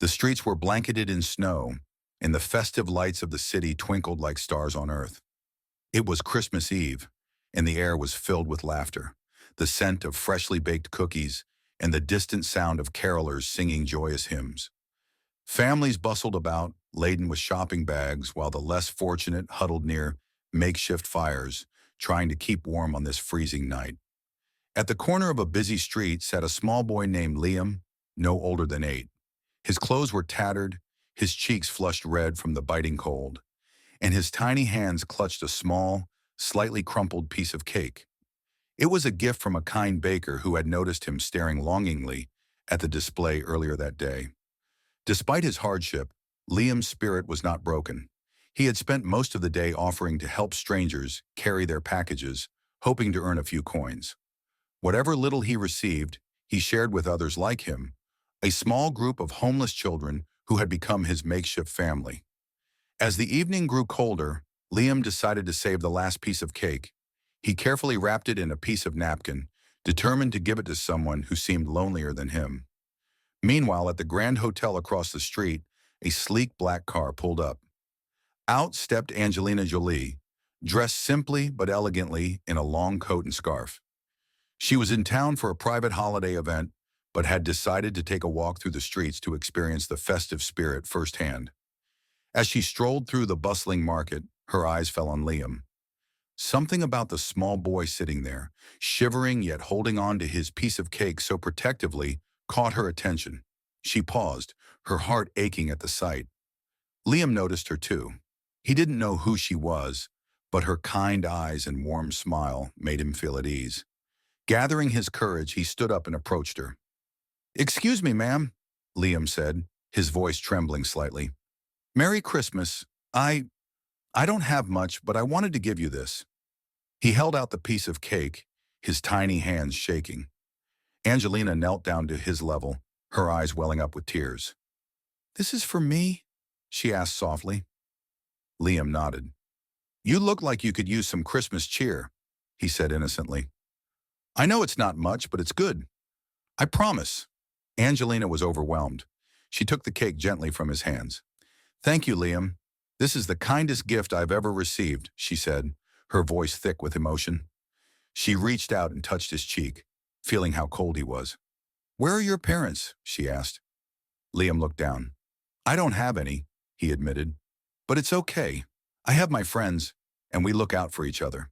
The streets were blanketed in snow, and the festive lights of the city twinkled like stars on earth. It was Christmas Eve, and the air was filled with laughter, the scent of freshly baked cookies, and the distant sound of carolers singing joyous hymns. Families bustled about, laden with shopping bags, while the less fortunate huddled near makeshift fires, trying to keep warm on this freezing night. At the corner of a busy street sat a small boy named Liam, no older than 8. His clothes were tattered, his cheeks flushed red from the biting cold, and his tiny hands clutched a small, slightly crumpled piece of cake. It was a gift from a kind baker who had noticed him staring longingly at the display earlier that day. Despite his hardship, Liam's spirit was not broken. He had spent most of the day offering to help strangers carry their packages, hoping to earn a few coins. Whatever little he received, he shared with others like him, a small group of homeless children who had become his makeshift family. As the evening grew colder, Liam decided to save the last piece of cake. He carefully wrapped it in a piece of napkin, determined to give it to someone who seemed lonelier than him. Meanwhile, at the Grand Hotel across the street, a sleek black car pulled up. Out stepped Angelina Jolie, dressed simply but elegantly in a long coat and scarf. She was in town for a private holiday event, but had decided to take a walk through the streets to experience the festive spirit firsthand. As she strolled through the bustling market, her eyes fell on Liam. Something about the small boy sitting there, shivering yet holding on to his piece of cake so protectively, caught her attention. She paused, her heart aching at the sight. Liam noticed her too. He didn't know who she was, but her kind eyes and warm smile made him feel at ease. Gathering his courage, he stood up and approached her. "Excuse me, ma'am," Liam said, his voice trembling slightly. "Merry Christmas. I don't have much, but I wanted to give you this." He held out the piece of cake, his tiny hands shaking. Angelina knelt down to his level, her eyes welling up with tears. "This is for me?" she asked softly. Liam nodded. "You look like you could use some Christmas cheer," he said innocently. "I know it's not much, but it's good. I promise." Angelina was overwhelmed. She took the cake gently from his hands. "Thank you, Liam. This is the kindest gift I've ever received," she said, her voice thick with emotion. She reached out and touched his cheek, feeling how cold he was. "Where are your parents?" she asked. Liam looked down. "I don't have any," he admitted. "But it's okay. I have my friends, and we look out for each other."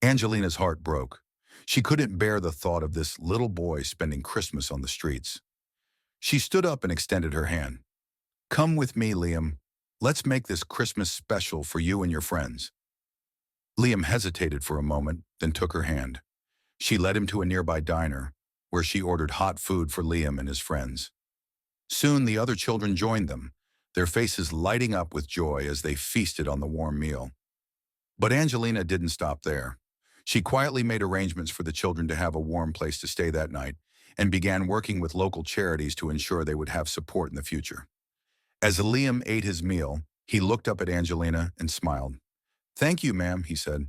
Angelina's heart broke. She couldn't bear the thought of this little boy spending Christmas on the streets. She stood up and extended her hand. "Come with me, Liam. Let's make this Christmas special for you and your friends." Liam hesitated for a moment, then took her hand. She led him to a nearby diner, where she ordered hot food for Liam and his friends. Soon the other children joined them, their faces lighting up with joy as they feasted on the warm meal. But Angelina didn't stop there. She quietly made arrangements for the children to have a warm place to stay that night and began working with local charities to ensure they would have support in the future. As Liam ate his meal, he looked up at Angelina and smiled. "Thank you, ma'am," he said.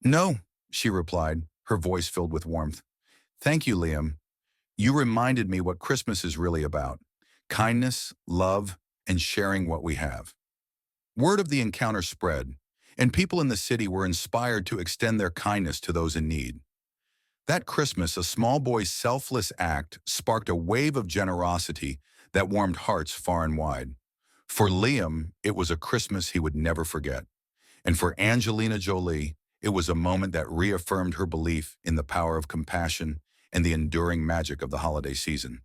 "No," she replied, her voice filled with warmth. "Thank you, Liam. You reminded me what Christmas is really about: kindness, love, and sharing what we have." Word of the encounter spread, and people in the city were inspired to extend their kindness to those in need. That Christmas, a small boy's selfless act sparked a wave of generosity that warmed hearts far and wide. For Liam, it was a Christmas he would never forget. And for Angelina Jolie, it was a moment that reaffirmed her belief in the power of compassion and the enduring magic of the holiday season.